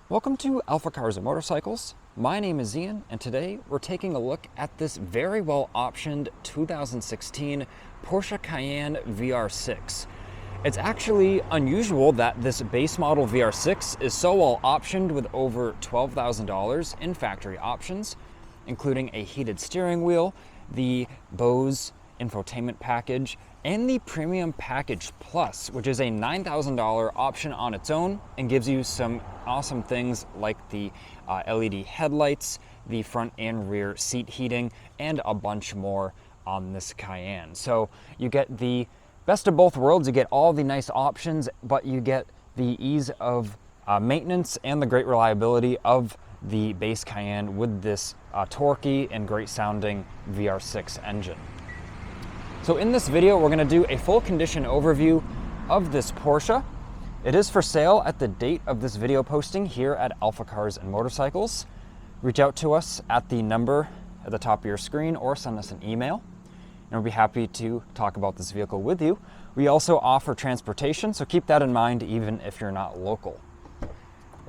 Welcome to AlphaCars Motorcycles. My name is Ian, and today we're taking a look at this very well optioned 2016 Porsche Cayenne VR6. It's actually unusual that this base model VR6 is so well optioned with over $12,000 in factory options, including a heated steering wheel, the Bose infotainment package, and the Premium Package Plus, which is a $9,000 option on its own and gives you some awesome things like the LED headlights, the front and rear seat heating, and a bunch more on this Cayenne. So you get the best of both worlds. You get all the nice options, but you get the ease of maintenance and the great reliability of the base Cayenne with this torquey and great sounding VR6 engine. So in this video, we're going to do a full condition overview of this Porsche. It is for sale at the date of this video posting here at AlphaCars and Motorcycles. Reach out to us at the number at the top of your screen or send us an email, and we'll be happy to talk about this vehicle with you. We also offer transportation, so keep that in mind even if you're not local.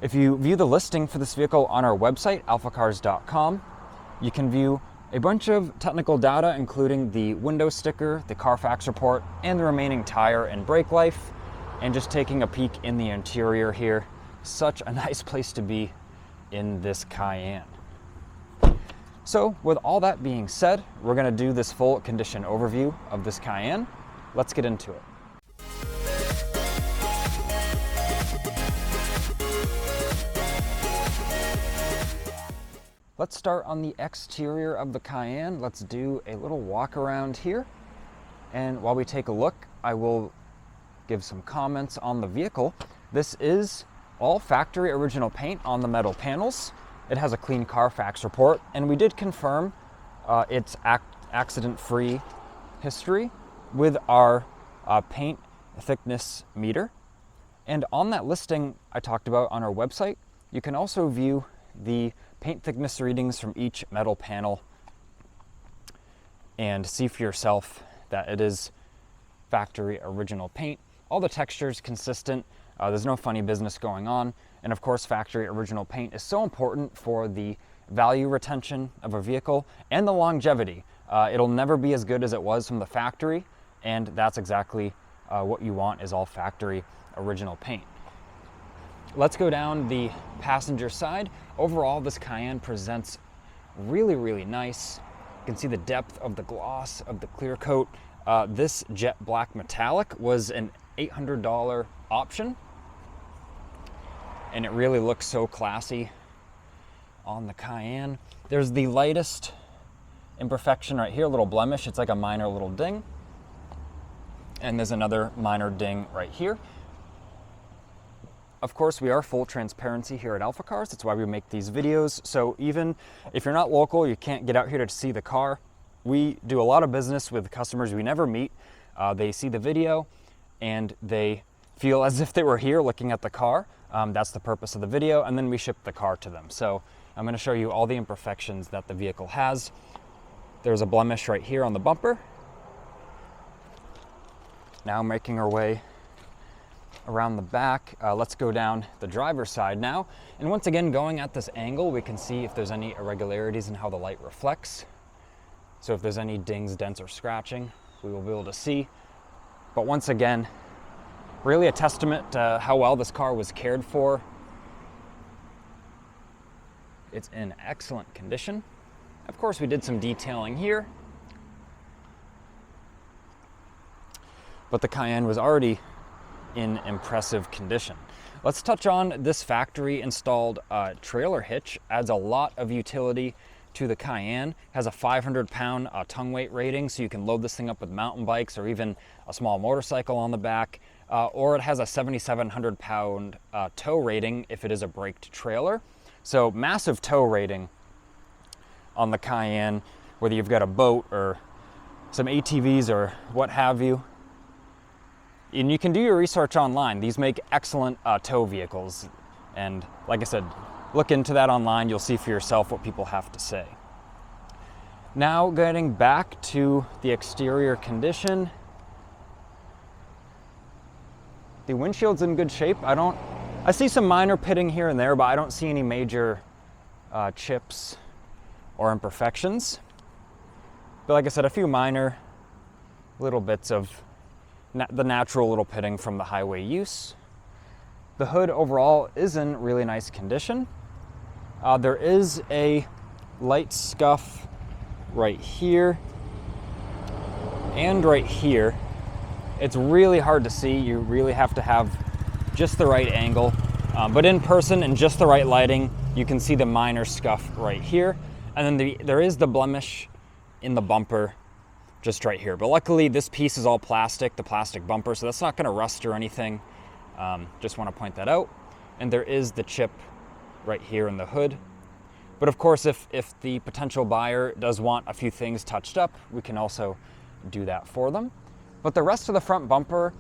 If you view the listing for this vehicle on our website, alphacars.com, you can view a bunch of technical data, including the window sticker, the Carfax report, and the remaining tire and brake life, and just taking a peek in the interior here. Such a nice place to be in this Cayenne. So with all that being said, we're going to do this full condition overview of this Cayenne. Let's get into it. Let's start on the exterior of the Cayenne. Let's do a little walk around here. And while we take a look, I will give some comments on the vehicle. This is all factory original paint on the metal panels. It has a clean Carfax report, and we did confirm its accident-free history with our paint thickness meter. And on that listing I talked about on our website, you can also view the paint thickness readings from each metal panel and see for yourself that it is factory original paint. All the textures consistent. There's no funny business going on. And of course, factory original paint is so important for the value retention of a vehicle and the longevity. It'll never be as good as it was from the factory, and that's exactly what you want, is all factory original paint. Let's go down the passenger side. Overall, this Cayenne presents really nice. You can see the depth of the gloss of the clear coat. This jet black metallic was an $800 option, and it really looks so classy on the Cayenne. There's the lightest imperfection right here, a little blemish. It's like a minor little ding, and there's another minor ding right here. Of course, we are full transparency here at AlphaCars. That's why we make these videos. So even if you're not local, you can't get out here to see the car, we do a lot of business with customers we never meet. They see the video and they feel as if they were here looking at the car. That's the purpose of the video, and then we ship the car to them. So I'm going to show you all the imperfections that the vehicle has. There's a blemish right here on the bumper. Now making our way around the back. Let's go down the driver's side now. And once again, going at this angle, we can see if there's any irregularities in how the light reflects. So if there's any dings, dents, or scratching, we will be able to see. But once again, really a testament to how well this car was cared for. It's in excellent condition. Of course, we did some detailing here, but the Cayenne was already in impressive condition. Let's touch on this factory installed trailer hitch. Adds a lot of utility to the Cayenne. Has a 500-pound tongue weight rating, so you can load this thing up with mountain bikes or even a small motorcycle on the back. Or it has a 7,700-pound tow rating if it is a braked trailer. So massive tow rating on the Cayenne, whether you've got a boat or some ATVs or what have you. And you can do your research online. These make excellent tow vehicles. And like I said, look into that online. You'll see for yourself what people have to say. Now getting back to the exterior condition. The windshield's in good shape. I I see some minor pitting here and there, but I don't see any major chips or imperfections. But like I said, a few minor little bits of the natural little pitting from the highway use. The hood overall is in really nice condition. There is a light scuff right here and right here. It's really hard to see. You really have to have just the right angle. But in person and just the right lighting, you can see the minor scuff right here. And then there is the blemish in the bumper just right here. But luckily this piece is all plastic, the plastic bumper, so that's not gonna rust or anything. Just wanna point that out. And there is the chip right here in the hood. But of course, if the potential buyer does want a few things touched up, we can also do that for them. But the rest of the front bumper,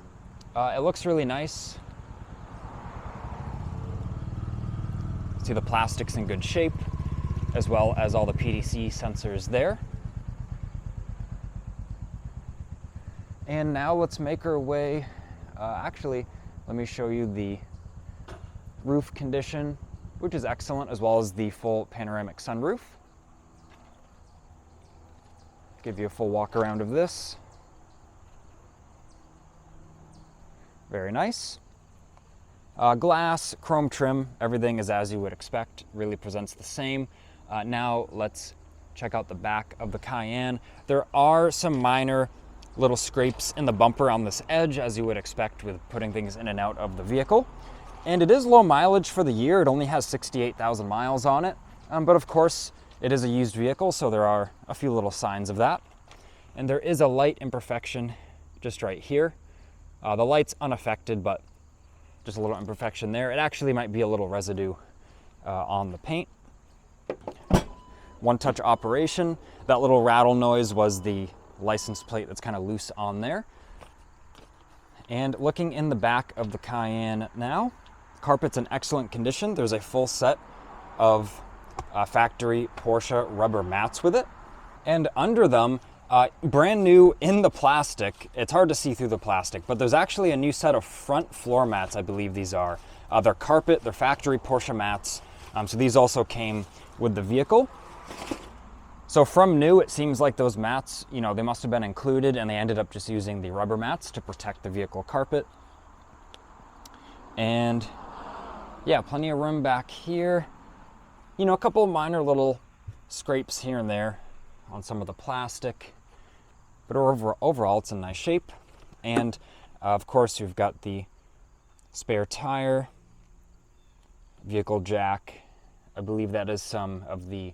it looks really nice. See, the plastic's in good shape, as well as all the PDC sensors there. And now let's make our way, actually, let me show you the roof condition, which is excellent, as well as the full panoramic sunroof. Give you a full walk around of this. Very nice. Glass, chrome trim, everything is as you would expect, really presents the same. Now let's check out the back of the Cayenne. There are some minor little scrapes in the bumper on this edge, as you would expect with putting things in and out of the vehicle. And it is low mileage for the year. It only has 68,000 miles on it. But of course, it is a used vehicle, so there are a few little signs of that. And there is a light imperfection just right here. The light's unaffected, but just a little imperfection there. It actually might be a little residue on the paint. One touch operation. That little rattle noise was the license plate that's kind of loose on there. And looking in the back of the Cayenne now, carpet's in excellent condition. There's a full set of factory Porsche rubber mats with it. And under them, brand new in the plastic, it's hard to see through the plastic, but there's actually a new set of front floor mats, I believe these are. They're carpet, they're factory Porsche mats. So these also came with the vehicle. So from new, it seems like those mats, you know, they must have been included and they ended up just using the rubber mats to protect the vehicle carpet. And yeah, plenty of room back here. You know, a couple of minor little scrapes here and there on some of the plastic, but overall it's in nice shape. And of course, you've got the spare tire, vehicle jack. I believe that is some of the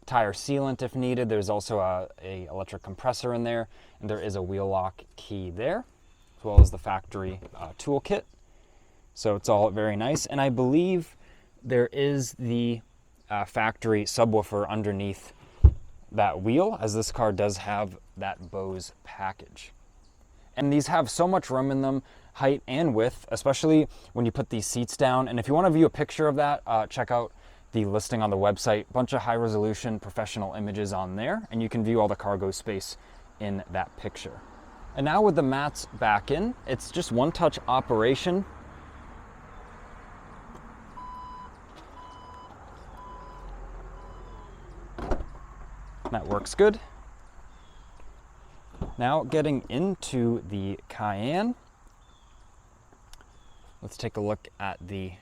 tire sealant if needed. There's also a electric compressor in there, and there is a wheel lock key there, as well as the factory toolkit. So it's all very nice. And I believe there is the factory subwoofer underneath that wheel, as this car does have that Bose package. And these have so much room in them, height and width, especially when you put these seats down. And if you want to view a picture of that, check out the listing on the website. Bunch of high resolution professional images on there, and you can view all the cargo space in that picture. And now with the mats back in, it's just one touch operation. That works good. Now getting into the Cayenne, let's take a look at the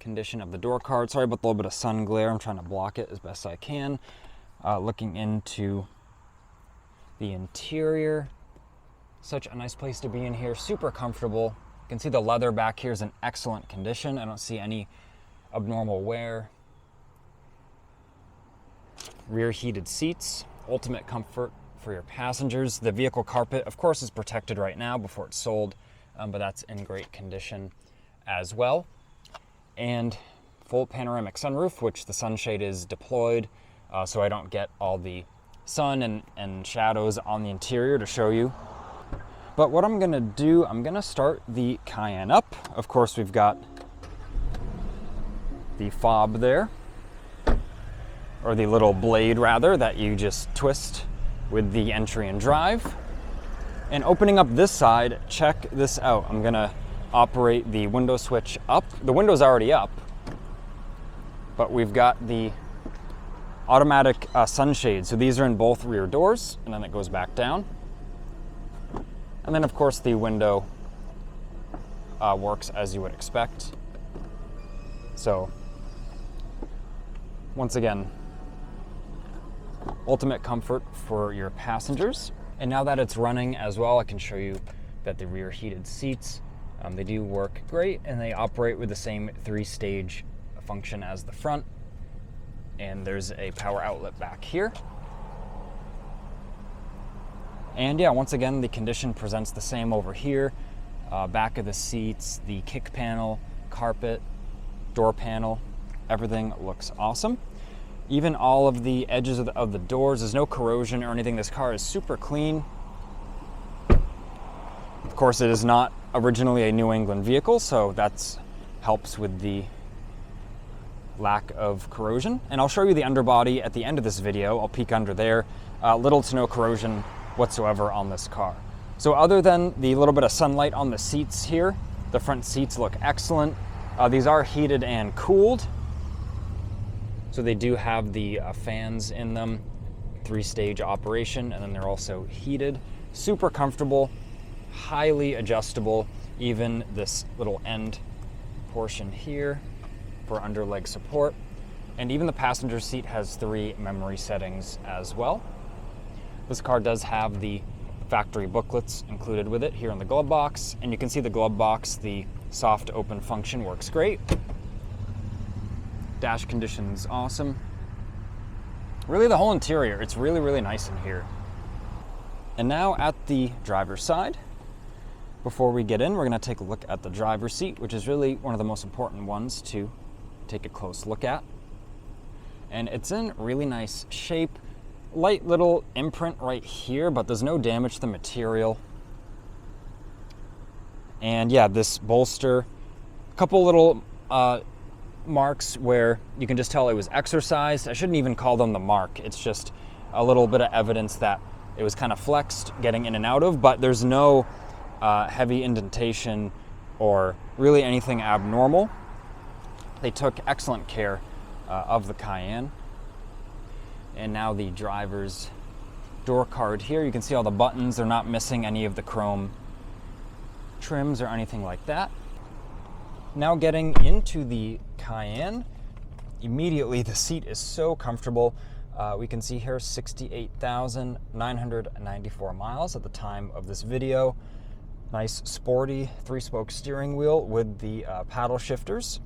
condition of the door card. Sorry about the little bit of sun glare. I'm trying to block it as best I can. Looking into the interior, such a nice place to be in here. Super comfortable. You can see the leather back here is in excellent condition. I don't see any abnormal wear. Rear heated seats, ultimate comfort for your passengers. The vehicle carpet, of course, is protected right now before it's sold, but that's in great condition as well. And full panoramic sunroof, which the sunshade is deployed, so I don't get all the sun and shadows on the interior to show you. But what I'm gonna do, I'm gonna start the Cayenne up. Of course, we've got the fob there, or the little blade rather, that you just twist with the entry and drive. And opening up this side, check this out. I'm gonna operate the window switch up. The window's already up, but we've got the automatic sunshade. So these are in both rear doors, and then it goes back down. And then of course the window works as you would expect. So once again, ultimate comfort for your passengers. And now that it's running as well, I can show you that the rear heated seats, they do work great, and they operate with the same 3-stage function as the front. And there's a power outlet back here. And yeah, once again, the condition presents the same over here. Back of the seats, the kick panel, carpet, door panel, everything looks awesome. Even all of the edges of the doors, there's no corrosion or anything. This car is super clean. Of course, it is not originally a New England vehicle, so that helps with the lack of corrosion. And I'll show you the underbody at the end of this video. I'll peek under there. Little to no corrosion whatsoever on this car. So other than the little bit of sunlight on the seats here, the front seats look excellent. These are heated and cooled. So they do have the fans in them, 3-stage operation, and then they're also heated. Super comfortable, highly adjustable. Even this little end portion here for underleg support. And even the passenger seat has 3 memory settings as well. This car does have the factory booklets included with it here in the glove box, and you can see the glove box, the soft open function works great. Dash condition's awesome. Really the whole interior, it's really, really nice in here. And now at the driver's side, before we get in, we're gonna take a look at the driver's seat, which is really one of the most important ones to take a close look at. And it's in really nice shape. Light little imprint right here, but there's no damage to the material. And yeah, this bolster, a couple little marks where you can just tell it was exercised. I shouldn't even call them the mark. It's just a little bit of evidence that it was kind of flexed getting in and out of, but there's no heavy indentation or really anything abnormal. They took excellent care of the Cayenne. And now the driver's door card here. You can see all the buttons. They're not missing any of the chrome trims or anything like that. Now getting into the Cayenne, immediately the seat is so comfortable. We can see here 68,994 miles at the time of this video. Nice sporty 3-spoke steering wheel with the paddle shifters.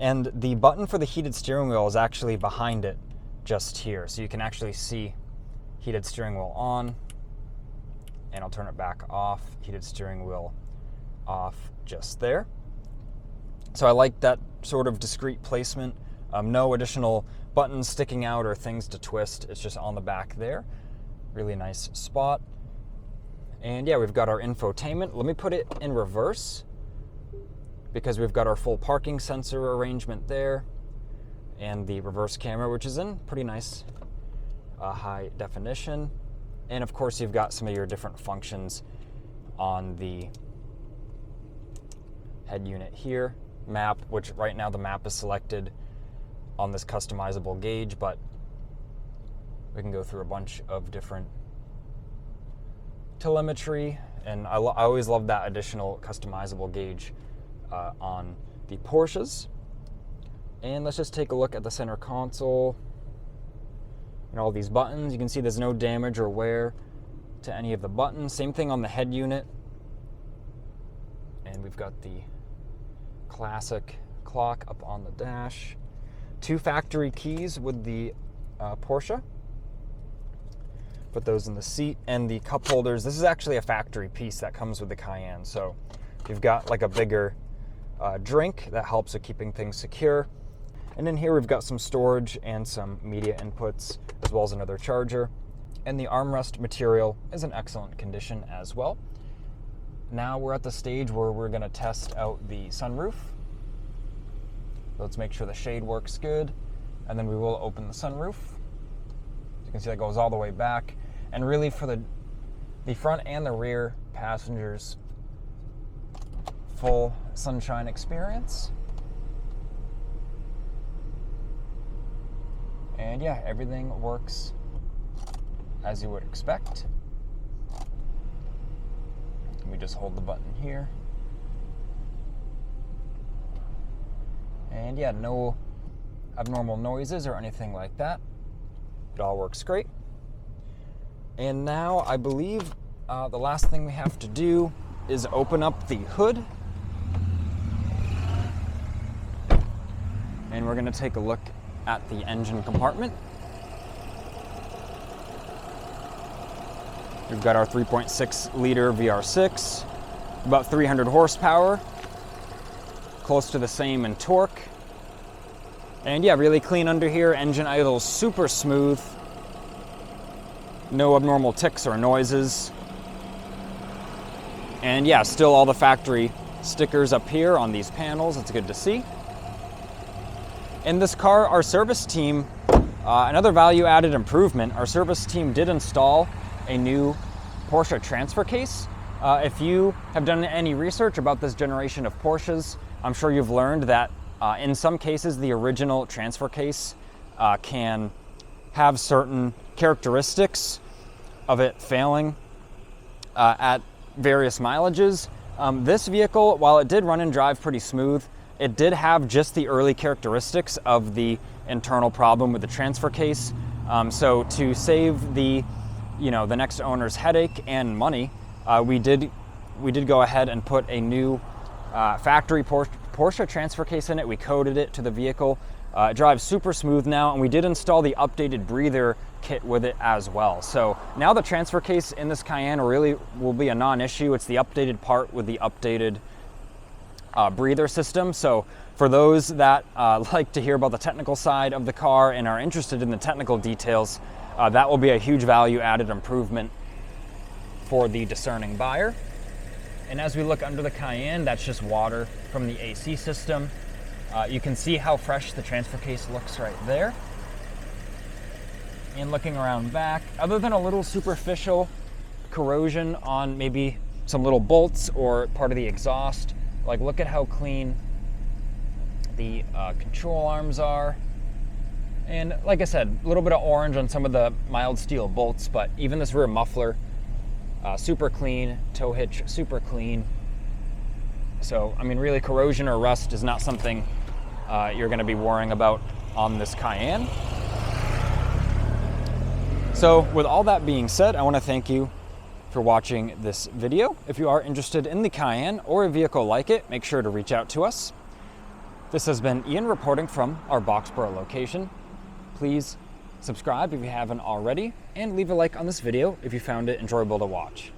And the button for the heated steering wheel is actually behind it just here. So you can actually see heated steering wheel on, and I'll turn it back off, heated steering wheel off just there. So I like that sort of discreet placement. No additional buttons sticking out or things to twist. It's just on the back there. Really nice spot. And yeah, we've got our infotainment. Let me put it in reverse because we've got our full parking sensor arrangement there and the reverse camera, which is in pretty nice high definition. And of course, you've got some of your different functions on the head unit here. Map, which right now the map is selected on this customizable gauge, but we can go through a bunch of different telemetry, and I always love that additional customizable gauge on the Porsches. And let's just take a look at the center console and all these buttons. You can see there's no damage or wear to any of the buttons. Same thing on the head unit. And we've got the classic clock up on the dash. 2 factory keys with the Porsche. Put those in the seat, and the cup holders. This is actually a factory piece that comes with the Cayenne. So you've got like a bigger drink that helps with keeping things secure. And in here we've got some storage and some media inputs, as well as another charger. And the armrest material is in excellent condition as well. Now we're at the stage where we're going to test out the sunroof. Let's make sure the shade works good, and then we will open the sunroof. As you can see, that goes all the way back. And really for the front and the rear passengers, full sunshine experience. And yeah, everything works as you would expect. Let me just hold the button here. And yeah, no abnormal noises or anything like that. It all works great. And now I believe the last thing we have to do is open up the hood. And we're going to take a look at the engine compartment. We've got our 3.6 liter VR6, about 300 horsepower, close to the same in torque. And yeah, really clean under here. Engine idles super smooth. No abnormal ticks or noises. And yeah, still all the factory stickers up here on these panels. It's good to see. In this car, our service team, another value-added improvement, our service team did install a new Porsche transfer case. If you have done any research about this generation of Porsches, I'm sure you've learned that in some cases the original transfer case can have certain characteristics of it failing at various mileages. This vehicle, while it did run and drive pretty smooth, it did have just the early characteristics of the internal problem with the transfer case. So to save the next owner's headache and money, we did go ahead and put a new factory Porsche transfer case in it. We coated it to the vehicle. It drives super smooth now, and we did install the updated breather kit with it as well. So now the transfer case in this Cayenne really will be a non-issue. It's the updated part with the updated breather system. So for those that like to hear about the technical side of the car and are interested in the technical details, that will be a huge value-added improvement for the discerning buyer. And as we look under the Cayenne, that's just water from the AC system. You can see how fresh the transfer case looks right there. And looking around back, other than a little superficial corrosion on maybe some little bolts or part of the exhaust, like look at how clean the control arms are. And like I said, a little bit of orange on some of the mild steel bolts, but even this rear muffler, super clean. Tow hitch, super clean. So, I mean, really, corrosion or rust is not something you're going to be worrying about on this Cayenne. So, with all that being said, I want to thank you for watching this video. If you are interested in the Cayenne or a vehicle like it, make sure to reach out to us. This has been Ian reporting from our Boxborough location. Please subscribe if you haven't already, and leave a like on this video if you found it enjoyable to watch.